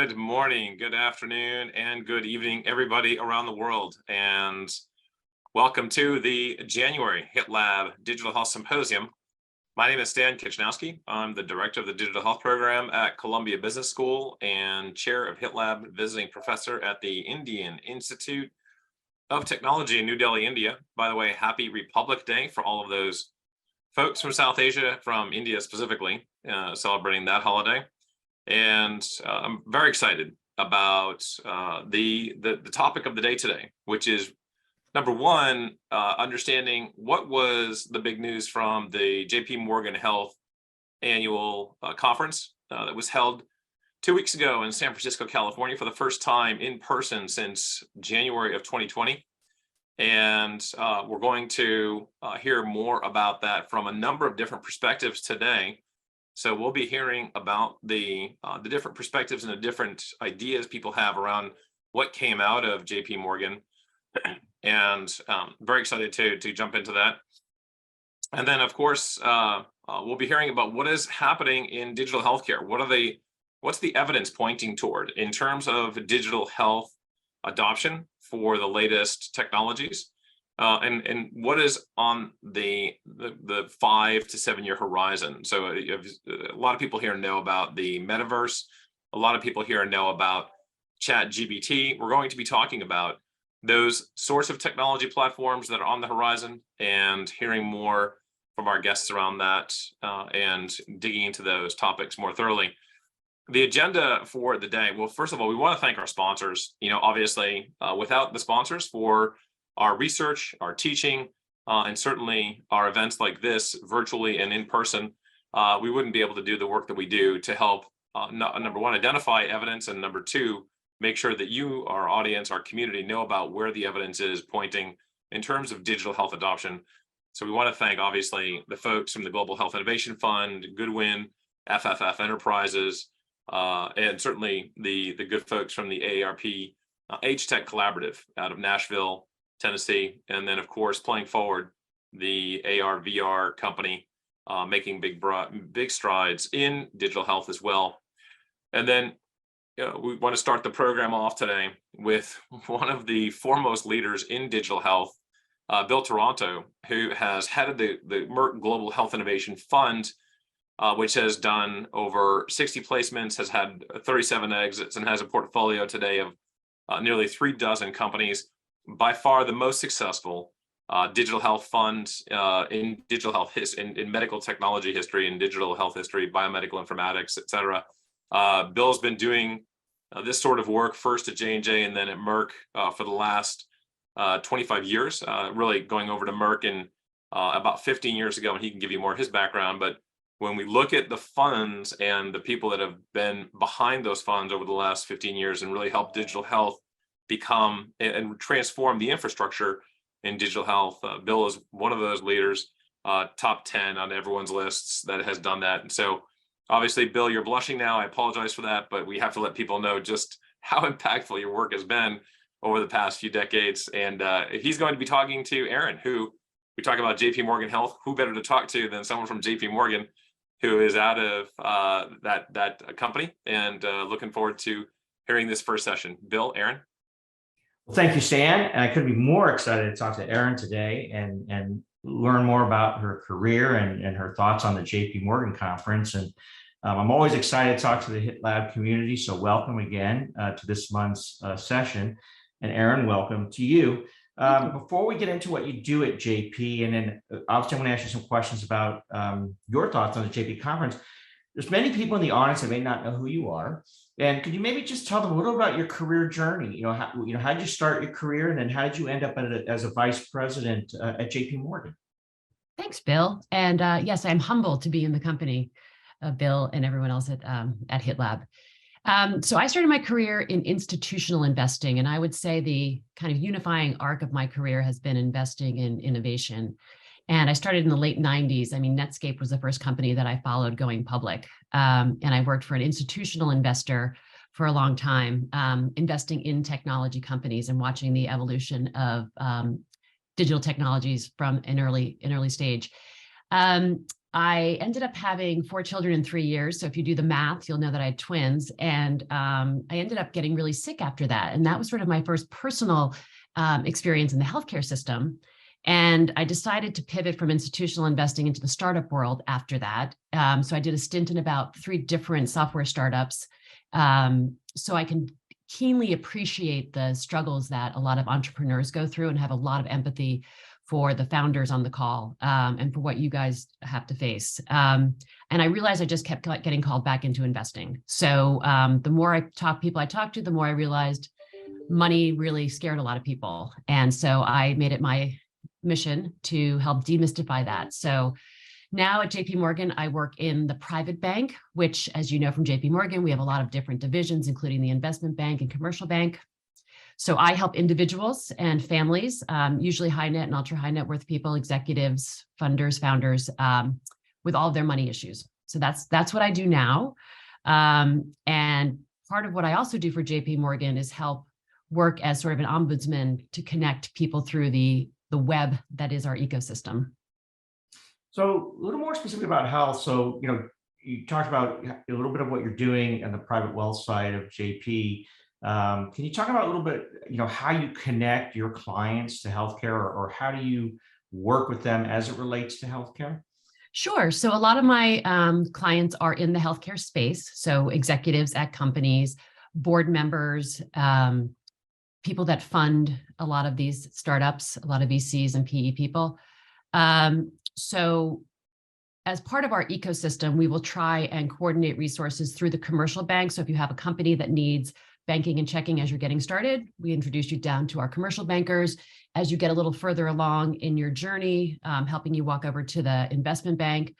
Good morning, good afternoon, and good evening, everybody around the world. And welcome to the January Hit Lab Digital Health Symposium. My name is Stan Kichnowski. I'm the director of the Digital Health Program at Columbia Business School and chair of Hit Lab, visiting professor at the Indian Institute of Technology in New Delhi, India. By the way, happy Republic Day for all of those folks from South Asia, from India specifically, celebrating that holiday. And I'm very excited about the topic of the day today, which is number one, understanding what was the big news from the JP Morgan Health annual conference that was held 2 weeks ago in San Francisco, California, for the first time in person since January of 2020. And we're going to hear more about that from a number of different perspectives today. So we'll be hearing about the different perspectives and the different ideas people have around what came out of JP Morgan, and very excited to jump into that. And then, of course, we'll be hearing about what is happening in digital healthcare. What's the evidence pointing toward in terms of digital health adoption for the latest technologies? And what is on the 5 to 7 year horizon? So a lot of people here know about the metaverse. A lot of people here know about ChatGPT. We're going to be talking about those sorts of technology platforms that are on the horizon and hearing more from our guests around that and digging into those topics more thoroughly. The agenda for the day, well, first of all, we want to thank our sponsors. Obviously, without the sponsors for our research, our teaching, and certainly our events like this, virtually and in person, we wouldn't be able to do the work that we do to help, number one, identify evidence, and number two, make sure that you, our audience, our community, know about where the evidence is pointing in terms of digital health adoption. So we want to thank, obviously, the folks from the Global Health Innovation Fund, Goodwin, FFF Enterprises, and certainly the good folks from the AARP H-Tech Collaborative out of Nashville, Tennessee, and then, of course, playing forward, the AR/VR company making big strides in digital health as well. And then we want to start the program off today with one of the foremost leaders in digital health, Bill Taranto, who has headed the Merck Global Health Innovation Fund, which has done over 60 placements, has had 37 exits, and has a portfolio today of nearly 36 companies. By far the most successful digital health fund in digital health in medical technology history, in digital health history, biomedical informatics, et cetera. Bill's been doing this sort of work first at J&J and then at Merck for the last 25 years, really going over to Merck in about 15 years ago, and he can give you more of his background. But when we look at the funds and the people that have been behind those funds over the last 15 years and really helped digital health become and transform the infrastructure in digital health, Bill is one of those leaders, top 10 on everyone's lists that has done that. And so obviously, Bill, you're blushing now. I apologize for that, but we have to let people know just how impactful your work has been over the past few decades. And he's going to be talking to Erin, who we talk about JP Morgan Health. Who better to talk to than someone from JP Morgan, who is out of that company, and looking forward to hearing this first session. Bill, Erin. Well, thank you, Stan. And I couldn't be more excited to talk to Erin today and learn more about her career and her thoughts on the JP Morgan conference. And I'm always excited to talk to the Hit Lab community. So welcome again to this month's session. And Erin, welcome to you. Before we get into what you do at JP, and then obviously I'm going to ask you some questions about your thoughts on the JP conference. There's many people in the audience that may not know who you are. And could you maybe just tell them a little about your career journey? How did you start your career, and then how did you end up as a vice president at JP Morgan? Thanks, Bill. And yes, I'm humbled to be in the company of Bill and everyone else at Hit Lab. So I started my career in institutional investing, and I would say the kind of unifying arc of my career has been investing in innovation. And I started in the late 90s. I mean, Netscape was the first company that I followed going public. And I worked for an institutional investor for a long time, investing in technology companies and watching the evolution of digital technologies from an early stage. I ended up having 4 children in 3 years. So if you do the math, you'll know that I had twins. And I ended up getting really sick after that. And that was sort of my first personal experience in the healthcare system. And I decided to pivot from institutional investing into the startup world after that. So I did a stint in about 3 different software startups. So I can keenly appreciate the struggles that a lot of entrepreneurs go through and have a lot of empathy for the founders on the call and for what you guys have to face. And I realized I just kept getting called back into investing. So the more people I talked to, the more I realized money really scared a lot of people. And so I made it my mission to help demystify that. So now at JP Morgan, I work in the private bank, which, as you know from JP Morgan, we have a lot of different divisions, including the investment bank and commercial bank. So I help individuals and families, usually high net and ultra high net worth people, executives, funders, founders, with all of their money issues. So that's what I do now. And part of what I also do for JP Morgan is help work as sort of an ombudsman to connect people through the web that is our ecosystem. So a little more specific about health. So, you talked about a little bit of what you're doing on the private wealth side of JP. Can you talk about a little bit, how you connect your clients to healthcare, or how do you work with them as it relates to healthcare? Sure. So a lot of my clients are in the healthcare space. So executives at companies, board members, people that fund a lot of these startups, a lot of VCs and PE people. So as part of our ecosystem, we will try and coordinate resources through the commercial bank. So if you have a company that needs banking and checking as you're getting started, we introduce you down to our commercial bankers. As you get a little further along in your journey, helping you walk over to the investment bank,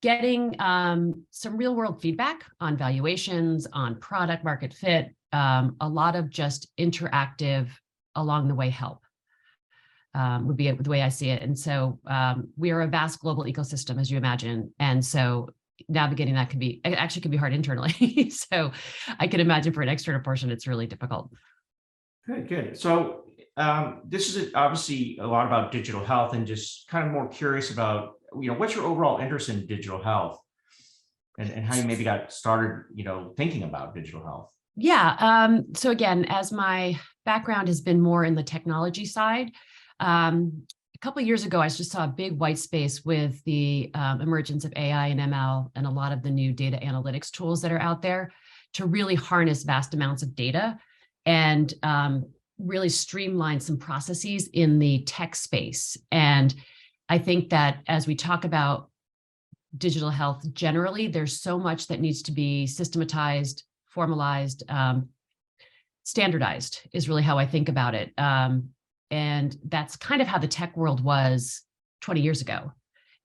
getting some real world feedback on valuations, on product market fit, a lot of just interactive along the way help. Would be the way I see it. And so we are a vast global ecosystem, as you imagine. And so navigating that could be hard internally. So I can imagine for an external portion, it's really difficult. Good. So this is obviously a lot about digital health, and just kind of more curious about, what's your overall interest in digital health, and how you maybe got started, thinking about digital health. Yeah. So again, as my background has been more in the technology side, a couple of years ago, I just saw a big white space with the emergence of AI and ML and a lot of the new data analytics tools that are out there to really harness vast amounts of data and really streamline some processes in the tech space. And I think that as we talk about digital health generally, there's so much that needs to be systematized, formalized, standardized is really how I think about it. And that's kind of how the tech world was 20 years ago.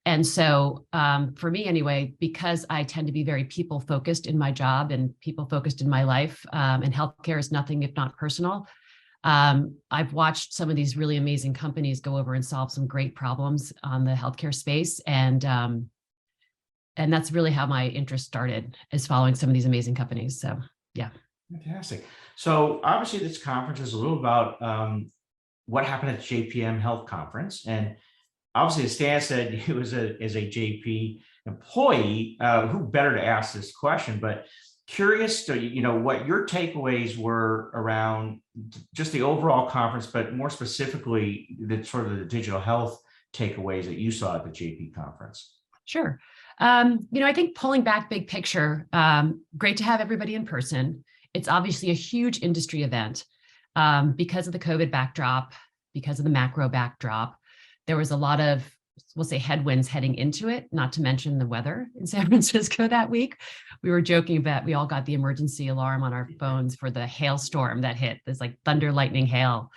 And so for me anyway, because I tend to be very people focused in my job and people focused in my life, and healthcare is nothing if not personal. I've watched some of these really amazing companies go over and solve some great problems on the healthcare space. And that's really how my interest started, is following some of these amazing companies. So yeah. Fantastic. So obviously this conference is a little about what happened at the JPM Health Conference. And obviously, as Stan said, he was as a JP employee, who better to ask this question, but curious to, what your takeaways were around just the overall conference, but more specifically, the sort of the digital health takeaways that you saw at the JP conference. Sure. I think pulling back big picture, great to have everybody in person. It's obviously a huge industry event. Because of the COVID backdrop, because of the macro backdrop, there was a lot of, we'll say, headwinds heading into it, not to mention the weather in San Francisco that week. We were joking that we all got the emergency alarm on our phones for the hailstorm that hit. There's like thunder, lightning, hail.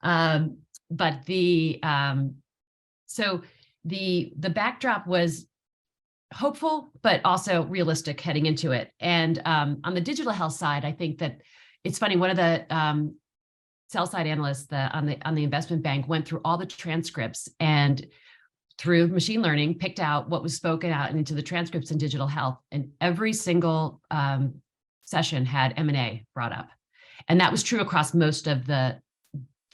But the backdrop was hopeful, but also realistic heading into it. And on the digital health side, I think that it's funny, one of the sell side analysts on the investment bank went through all the transcripts and through machine learning picked out what was spoken out into the transcripts in digital health, and every single session had M&A brought up, and that was true across most of the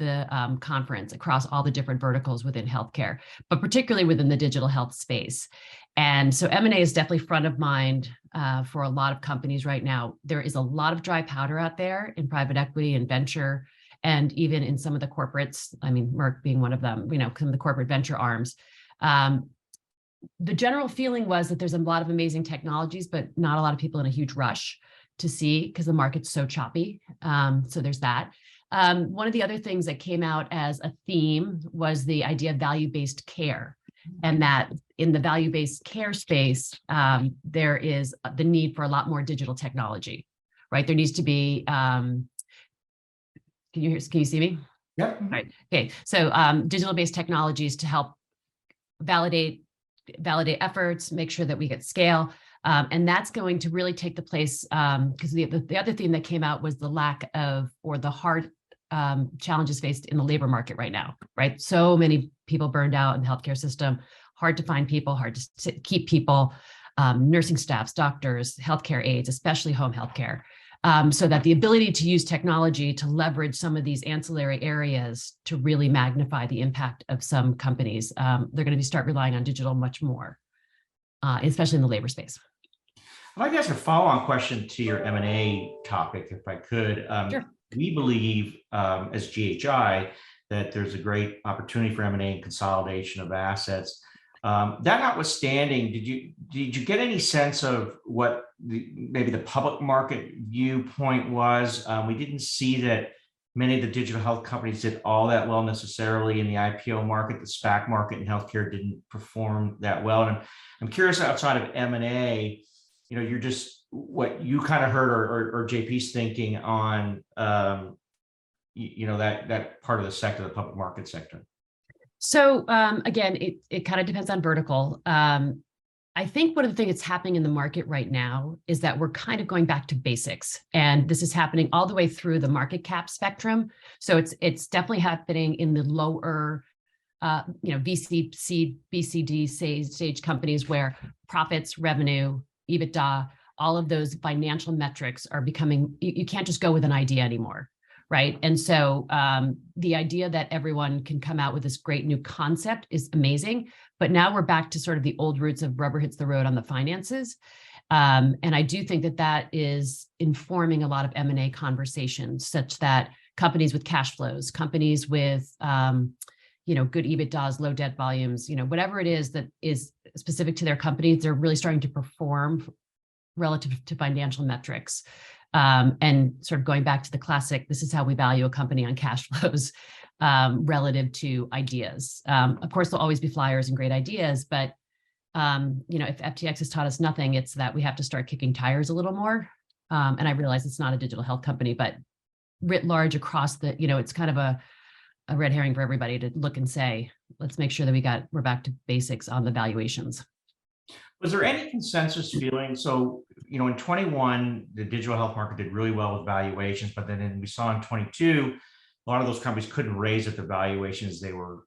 the conference across all the different verticals within healthcare, but particularly within the digital health space. And so M&A is definitely front of mind for a lot of companies right now. There is a lot of dry powder out there in private equity and venture, and even in some of the corporates. I mean, Merck being one of them, some of the corporate venture arms. The general feeling was that there's a lot of amazing technologies, but not a lot of people in a huge rush to see because the market's so choppy. So there's that. One of the other things that came out as a theme was the idea of value-based care, and that in the value-based care space, there is the need for a lot more digital technology, right? There needs to be, can you see me? Yeah. Right. Okay. So digital-based technologies to help validate efforts, make sure that we get scale. And that's going to really take the place, because the other theme that came out was the lack of, or the hard challenges faced in the labor market right now, right? So many people burned out in the healthcare system, hard to find people, hard to keep people, nursing staffs, doctors, healthcare aides, especially home healthcare. So that the ability to use technology to leverage some of these ancillary areas to really magnify the impact of some companies, they're going to start relying on digital much more, especially in the labor space. I'd like to ask a follow-on question to your M&A topic, if I could. Sure. We believe, as GHI, that there's a great opportunity for M&A and consolidation of assets. That notwithstanding, did you get any sense of what maybe the public market viewpoint was? We didn't see that many of the digital health companies did all that well necessarily in the IPO market. The SPAC market in healthcare didn't perform that well. And I'm curious, outside of M&A, you're just what you kind of heard or JP's thinking on, that part of the sector, the public market sector. So again, it kind of depends on vertical. I think one of the things that's happening in the market right now is that we're kind of going back to basics, and this is happening all the way through the market cap spectrum. So it's definitely happening in the lower, VC, seed, BCD stage companies where profits, revenue, EBITDA, all of those financial metrics are becoming, you can't just go with an idea anymore, right? And so the idea that everyone can come out with this great new concept is amazing, but now we're back to sort of the old roots of rubber hits the road on the finances. And I do think that that is informing a lot of M&A conversations, such that companies with cash flows, companies with good EBITDAs, low debt volumes, whatever it is that is specific to their companies, they're really starting to perform relative to financial metrics. And sort of going back to the classic, this is how we value a company on cash flows relative to ideas. Of course, there'll always be flyers and great ideas, but if FTX has taught us nothing, it's that we have to start kicking tires a little more. And I realize it's not a digital health company, but writ large across the, it's kind of a red herring for everybody to look and say, let's make sure that we're back to basics on the valuations. Was there any consensus feeling? So, in 21, the digital health market did really well with valuations, but then we saw in 22, a lot of those companies couldn't raise at the valuations they were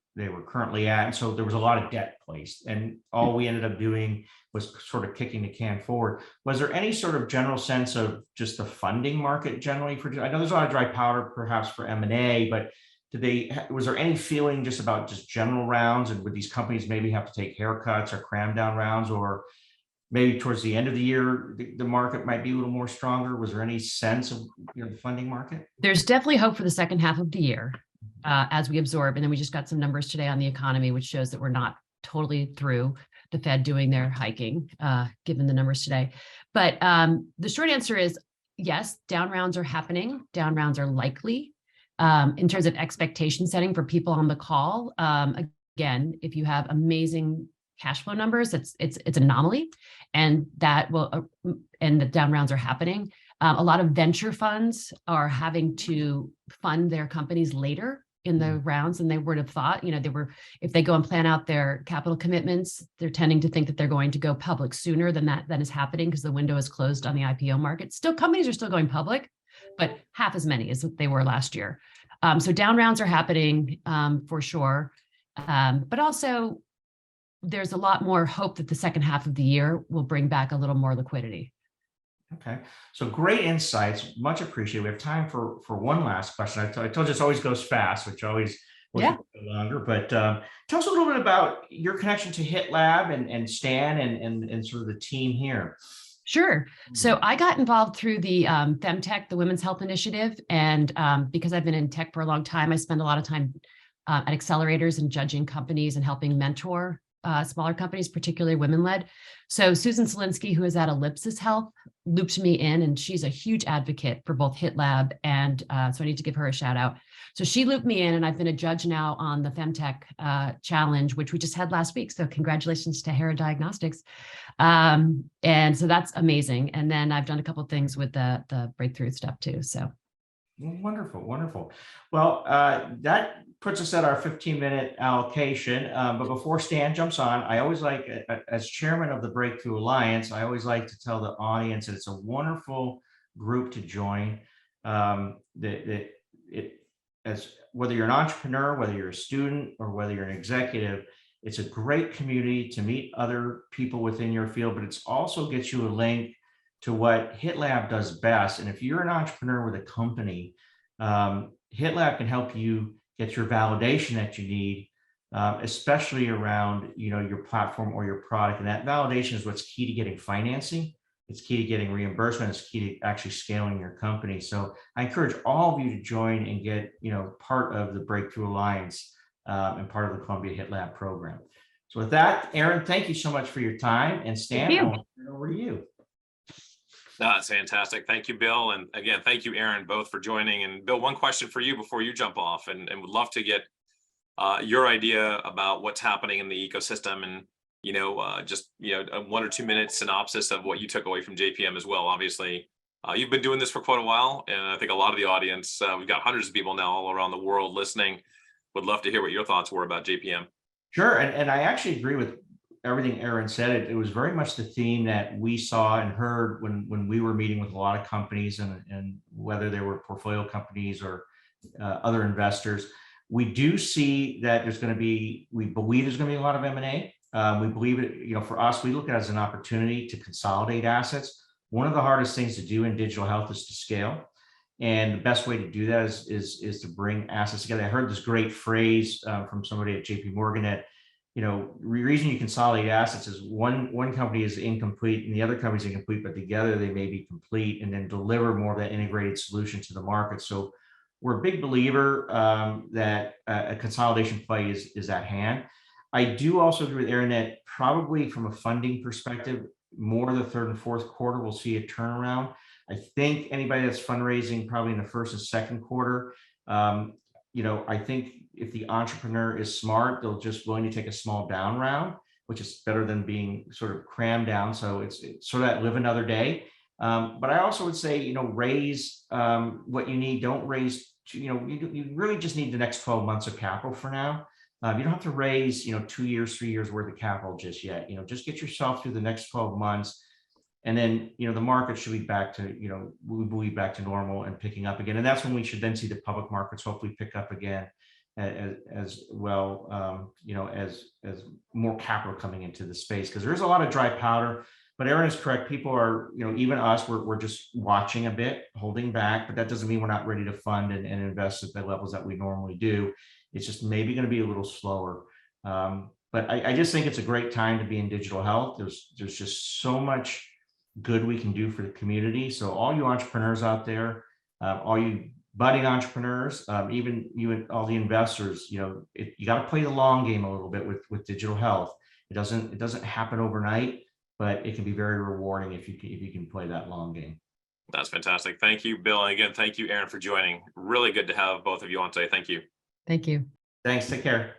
currently at. And so there was a lot of debt placed, and all we ended up doing was sort of kicking the can forward. Was there any sort of general sense of just the funding market generally I know there's a lot of dry powder perhaps for M&A, but was there any feeling just about just general rounds, and would these companies maybe have to take haircuts or cram down rounds, or maybe towards the end of the year, the market might be a little more stronger? Was there any sense of the funding market? There's definitely hope for the second half of the year as we absorb. And then we just got some numbers today on the economy, which shows that we're not totally through the Fed doing their hiking, given the numbers today. But the short answer is yes, down rounds are happening. Down rounds are likely. In terms of expectation setting for people on the call, again, if you have amazing cash flow numbers, it's an anomaly, and that will, and the down rounds are happening. A lot of venture funds are having to fund their companies later in the rounds than they would have thought. If they go and plan out their capital commitments, they're tending to think that they're going to go public sooner than that is happening because the window is closed on the IPO market. Still, companies are still going public, but half as many as they were last year. So down rounds are happening for sure. But also there's a lot more hope that the second half of the year will bring back a little more liquidity. Okay, so great insights, much appreciated. We have time for one last question. I told you this always goes fast, which always wish Yeah. it would go longer. But tell us a little bit about your connection to HitLab and Stan and sort of the team here. Sure. So I got involved through the Femtech, the Women's Health Initiative. And because I've been in tech for a long time, I spend a lot of time at accelerators and judging companies and helping mentor smaller companies, particularly women-led. So Susan Selinsky, who is at Ellipsis Health, looped me in, and she's a huge advocate for both HitLab, and so I need to give her a shout out. So she looped me in, and I've been a judge now on the Femtech Challenge, which we just had last week. So congratulations to Hera Diagnostics. And so that's amazing. And then I've done a couple of things with the breakthrough stuff too. So Wonderful, wonderful. Well, that puts us at our 15-minute allocation. But before Stan jumps on, I always like, as chairman of the Breakthrough Alliance, I always like to tell the audience that it's a wonderful group to join. As whether you're an entrepreneur, whether you're a student, or whether you're an executive, it's a great community to meet other people within your field, but it's also gets you a link to what HitLab does best. And if you're an entrepreneur with a company, HitLab can help you get your validation that you need, especially around your platform or your product. And that validation is what's key to getting financing. It's key to getting reimbursement. It's key to actually scaling your company. So I encourage all of you to join and get part of the Breakthrough Alliance and part of the Columbia HitLab program. So with that, Erin, thank you so much for your time. And Stan, I will turn it over to you. That's fantastic. Thank you, Bill. And again, thank you, Erin, both for joining. And Bill, one question for you before you jump off, and would love to get your idea about what's happening in the ecosystem, and just a 1 or 2 minute synopsis of what you took away from JPM as well. Obviously, you've been doing this for quite a while, and I think a lot of the audience, we've got hundreds of people now all around the world listening, would love to hear what your thoughts were about JPM. Sure, and I actually agree with everything Erin said. It was very much the theme that we saw and heard when we were meeting with a lot of companies, and whether they were portfolio companies or other investors. We do see that we believe there's going to be a lot of M&A. We believe it, for us, we look at it as an opportunity to consolidate assets. One of the hardest things to do in digital health is to scale. And the best way to do that is to bring assets together. I heard this great phrase from somebody at JP Morgan that, the reason you consolidate assets is one company is incomplete and the other company is incomplete, but together they may be complete, and then deliver more of that integrated solution to the market. So we're a big believer that a consolidation play is at hand. I do also agree with Erin that probably from a funding perspective, more the third and fourth quarter, we'll see a turnaround. I think anybody that's fundraising probably in the first and second quarter, I think if the entrepreneur is smart, they'll just willing to take a small down round, which is better than being sort of crammed down. So it's sort of that live another day. But I also would say, raise what you need. Don't raise, you really just need the next 12 months of capital for now. You don't have to raise, 2 years, 3 years worth of capital just yet. Just get yourself through the next 12 months. And then, the market should be back to, we believe back to normal and picking up again. And that's when we should then see the public markets hopefully pick up again as well, as more capital coming into the space, because there's a lot of dry powder. But Erin is correct. People are, even us, we're just watching a bit, holding back, but that doesn't mean we're not ready to fund and invest at the levels that we normally do. It's just maybe going to be a little slower. But I just think it's a great time to be in digital health. There's just so much good we can do for the community. So all you entrepreneurs out there, all you budding entrepreneurs, even you and all the investors, you got to play the long game a little bit with digital health. It doesn't happen overnight, but it can be very rewarding if you can play that long game. That's fantastic. Thank you, Bill. And again, thank you, Erin, for joining. Really good to have both of you on today. Thank you. Thank you. Thanks. Take care.